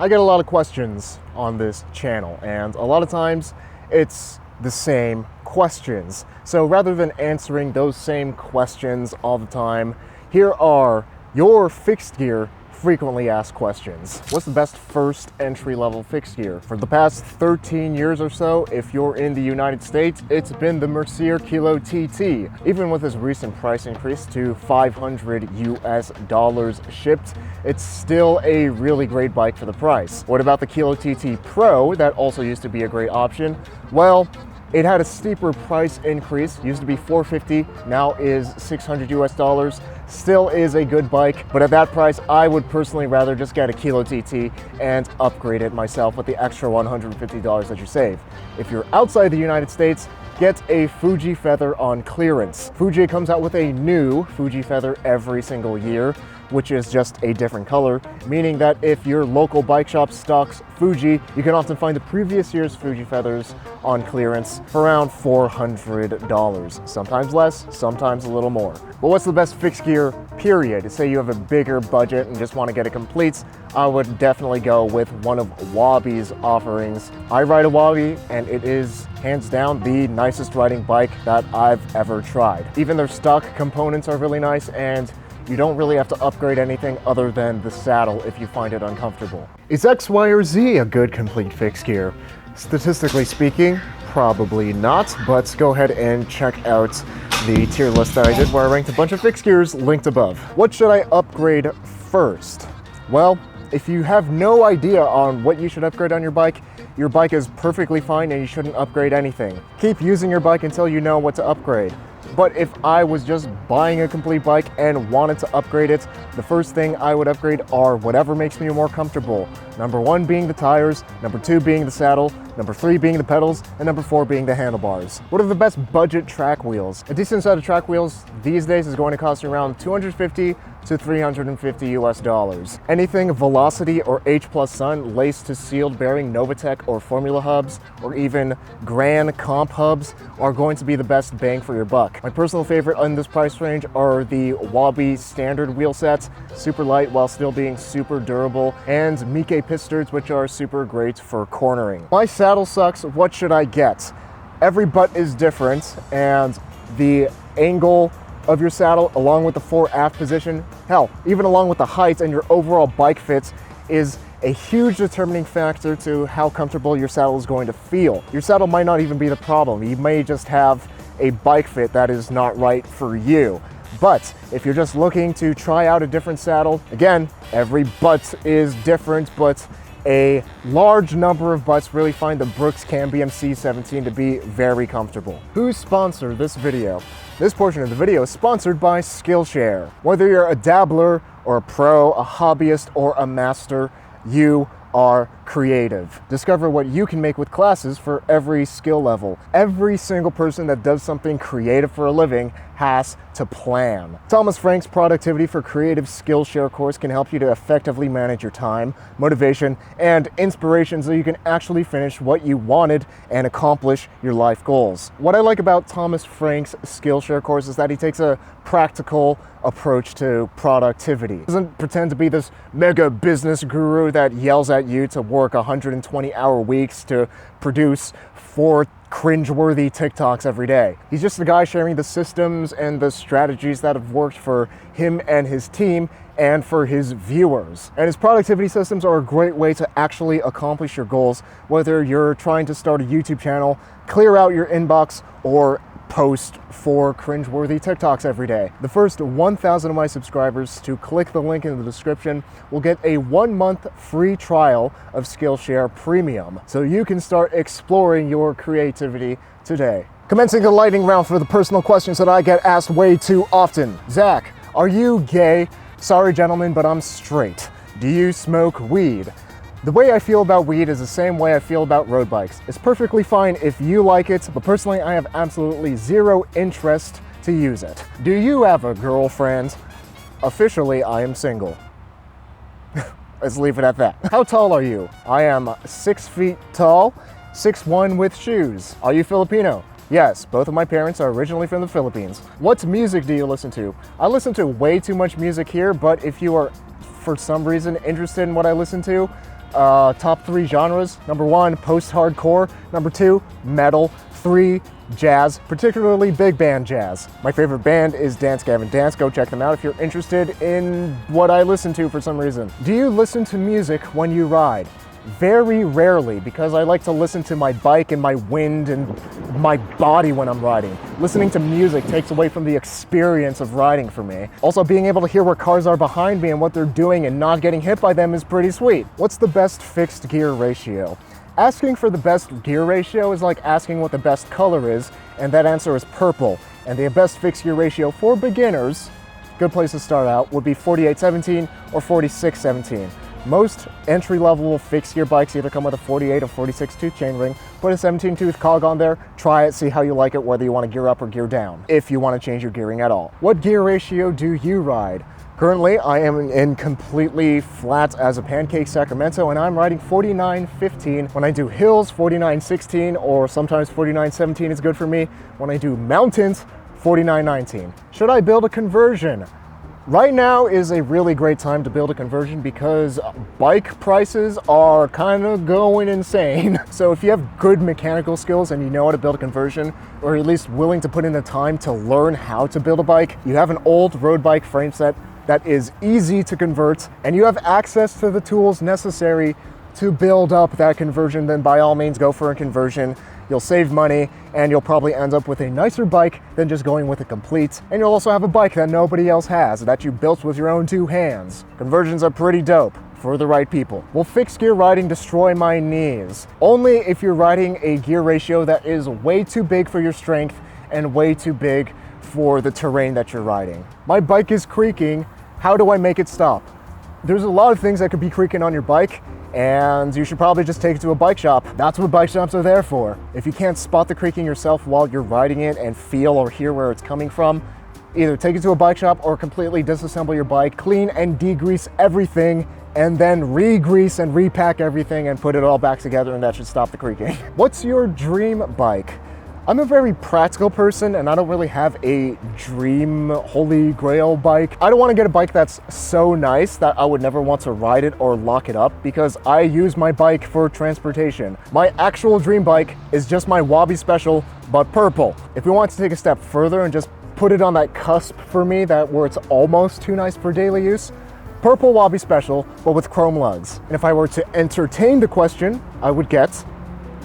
I get a lot of questions on this channel, and a lot of times it's the same questions. So rather than answering those same questions all the time, here are your fixed gear frequently asked questions. What's the best first entry-level fixed gear? For the past 13 years or so, if you're in the United States, it's been the Mercier Kilo TT. Even with this recent price increase to $500 US shipped, it's still a really great bike for the price. What about the Kilo TT Pro that also used to be a great option? Well, it had a steeper price increase, used to be $450, now is $600 US. Still is a good bike, but at that price, I would personally rather just get a Kilo TT and upgrade it myself with the extra $150 that you save. If you're outside the United States, get a Fuji Feather on clearance. Fuji comes out with a new Fuji Feather every single year, which is just a different color, meaning that if your local bike shop stocks Fuji, you can often find the previous year's Fuji Feathers on clearance for around $400. Sometimes less, sometimes a little more. But what's the best fixed gear, period? Say you have a bigger budget and just want to get it complete, I would definitely go with one of Wobby's offerings. I ride a Wobby, and it is hands down the nicest riding bike that I've ever tried. Even their stock components are really nice, and you don't really have to upgrade anything other than the saddle if you find it uncomfortable. Is X, Y, or Z a good complete fixed gear? Statistically speaking, probably not, but go ahead and check out the tier list that I did where I ranked a bunch of fixed gears linked above. What should I upgrade first? Well, if you have no idea on what you should upgrade on your bike is perfectly fine and you shouldn't upgrade anything. Keep using your bike until you know what to upgrade. But if I was just buying a complete bike and wanted to upgrade it, the first thing I would upgrade are whatever makes me more comfortable. Number 1 being the tires, number 2 being the saddle, number 3 being the pedals, and number 4 being the handlebars. What are the best budget track wheels? A decent set of track wheels these days is going to cost you around $250 to $350 US. Anything Velocity or H+ Sun laced to sealed bearing Novatec or Formula hubs, or even Gran Comp hubs, are going to be the best bang for your buck. My personal favorite in this price range are the Wobby standard wheel sets, super light while still being super durable, and Mike pistons, which are super great for cornering. My saddle sucks, what should I get? Every butt is different, and the angle of your saddle, along with the fore aft position, hell, even along with the height and your overall bike fits, is a huge determining factor to how comfortable your saddle is going to feel. Your saddle might not even be the problem. You may just have a bike fit that is not right for you. But if you're just looking to try out a different saddle, again, every butt is different, but a large number of butts really find the Brooks Cambium C17 to be very comfortable. Who sponsored this video? This portion of the video is sponsored by Skillshare. Whether you're a dabbler or a pro, a hobbyist, or a master, you are creative. Discover what you can make with classes for every skill level. Every single person that does something creative for a living has to plan. Thomas Frank's Productivity for Creative Skillshare course can help you to effectively manage your time, motivation, and inspiration so you can actually finish what you wanted and accomplish your life goals. What I like about Thomas Frank's Skillshare course is that he takes a practical approach to productivity. He doesn't pretend to be this mega business guru that yells at you to work 120-hour weeks to produce 4 cringeworthy TikToks every day. He's just the guy sharing the systems and the strategies that have worked for him and his team and for his viewers. And his productivity systems are a great way to actually accomplish your goals, whether you're trying to start a YouTube channel, clear out your inbox, or post 4 cringeworthy TikToks every day. The first 1,000 of my subscribers to click the link in the description will get a 1-month free trial of Skillshare Premium, so you can start exploring your creativity today. Commencing the lightning round for the personal questions that I get asked way too often. Zach, are you gay? Sorry gentlemen, but I'm straight. Do you smoke weed? The way I feel about weed is the same way I feel about road bikes. It's perfectly fine if you like it, but personally I have absolutely zero interest to use it. Do you have a girlfriend? Officially, I am single. Let's leave it at that. How tall are you? I am 6 feet tall, 6'1" with shoes. Are you Filipino? Yes, both of my parents are originally from the Philippines. What music do you listen to? I listen to way too much music here, but if you are for some reason interested in what I listen to, Top 3 genres. Number 1, post-hardcore. Number 2, metal. 3, jazz, particularly big band jazz. My favorite band is Dance Gavin Dance. Go check them out if you're interested in what I listen to for some reason. Do you listen to music when you ride? Very rarely, because I like to listen to my bike and my wind and my body when I'm riding. Listening to music takes away from the experience of riding for me. Also, being able to hear where cars are behind me and what they're doing and not getting hit by them is pretty sweet. What's the best fixed gear ratio? Asking for the best gear ratio is like asking what the best color is, and that answer is purple. And the best fixed gear ratio for beginners, good place to start out, would be 48-17 or 46-17. Most entry-level fixed gear bikes either come with a 48 or 46 tooth chainring. Put a 17 tooth cog on there, try it, see how you like it, whether you want to gear up or gear down, if you want to change your gearing at all. What gear ratio do you ride? Currently, I am in completely flat as a pancake Sacramento, and I'm riding 49-15. When I do hills, 49-16, or sometimes 49-17 is good for me. When I do mountains, 49-19. Should I build a conversion? Right now is a really great time to build a conversion because bike prices are kind of going insane. So if you have good mechanical skills and you know how to build a conversion, or at least willing to put in the time to learn how to build a bike, you have an old road bike frame set that is easy to convert, and you have access to the tools necessary to build up that conversion, then by all means go for a conversion. You'll save money, and you'll probably end up with a nicer bike than just going with a complete. And you'll also have a bike that nobody else has, that you built with your own 2 hands. Conversions are pretty dope for the right people. Will fixed gear riding destroy my knees? Only if you're riding a gear ratio that is way too big for your strength and way too big for the terrain that you're riding. My bike is creaking. How do I make it stop? There's a lot of things that could be creaking on your bike, and you should probably just take it to a bike shop. That's what bike shops are there for. If you can't spot the creaking yourself while you're riding it and feel or hear where it's coming from, either take it to a bike shop or completely disassemble your bike, clean and degrease everything, and then re-grease and repack everything and put it all back together, and that should stop the creaking. What's your dream bike? I'm a very practical person, and I don't really have a dream holy grail bike. I don't want to get a bike that's so nice that I would never want to ride it or lock it up, because I use my bike for transportation. My actual dream bike is just my Wobby Special, but purple. If we want to take a step further and just put it on that cusp for me, that where it's almost too nice for daily use, purple Wobby Special, but with chrome lugs. And if I were to entertain the question, I would get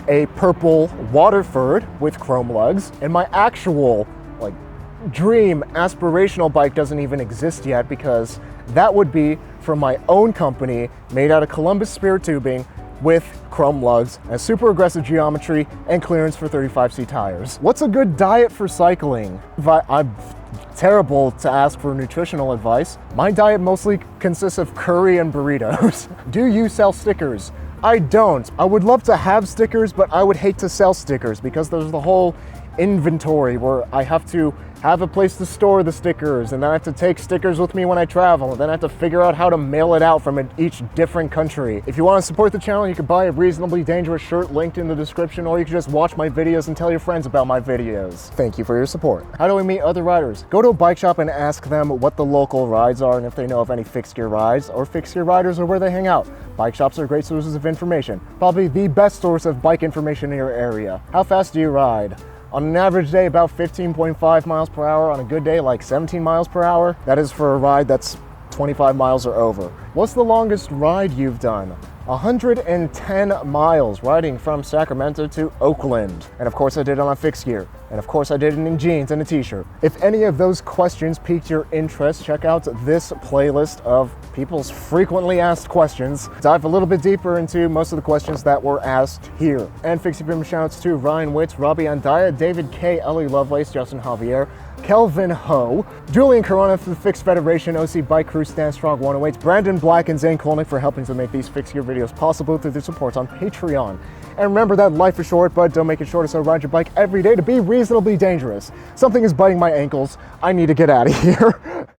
a purple Waterford with chrome lugs, and my actual dream aspirational bike doesn't even exist yet, because that would be from my own company, made out of Columbus Spirit tubing with chrome lugs and super aggressive geometry and clearance for 35C tires. What's a good diet for cycling? I'm terrible to ask for nutritional advice. My diet mostly consists of curry and burritos. Do you sell stickers? I don't. I would love to have stickers, but I would hate to sell stickers, because there's the whole inventory where I have to have a place to store the stickers, and then I have to take stickers with me when I travel, and then I have to figure out how to mail it out from each different country. If you want to support the channel, you can buy a Reasonably Dangerous shirt linked in the description, or you can just watch my videos and tell your friends about my videos. Thank you for your support. How do we meet other riders? Go to a bike shop and ask them what the local rides are, and if they know of any fixed gear rides or fixed gear riders, or where they hang out. Bike shops are great sources of information. Probably the best source of bike information in your area. How fast do you ride? On an average day, about 15.5 miles per hour. On a good day, like 17 miles per hour. That is for a ride that's 25 miles or over. What's the longest ride you've done? 110 miles, riding from Sacramento to Oakland. And of course I did it on fixed gear. And of course I did it in jeans and a t-shirt. If any of those questions piqued your interest, check out this playlist of people's frequently asked questions. Dive a little bit deeper into most of the questions that were asked here. And fixie film shoutouts to Ryan Witt, Robby Andaya, David K, Ellie Lovelace, Justin Javier, Kelvin Ho, Julian Corona for the Fixed Federation, OC Bike Crew, Stand Strong 108, Brandon Black and Zane Kolnik for helping to make these fixed gear videos possible through their support on Patreon. And remember that life is short, but don't make it shorter, so ride your bike every day to be reasonably dangerous. Something is biting my ankles. I need to get out of here.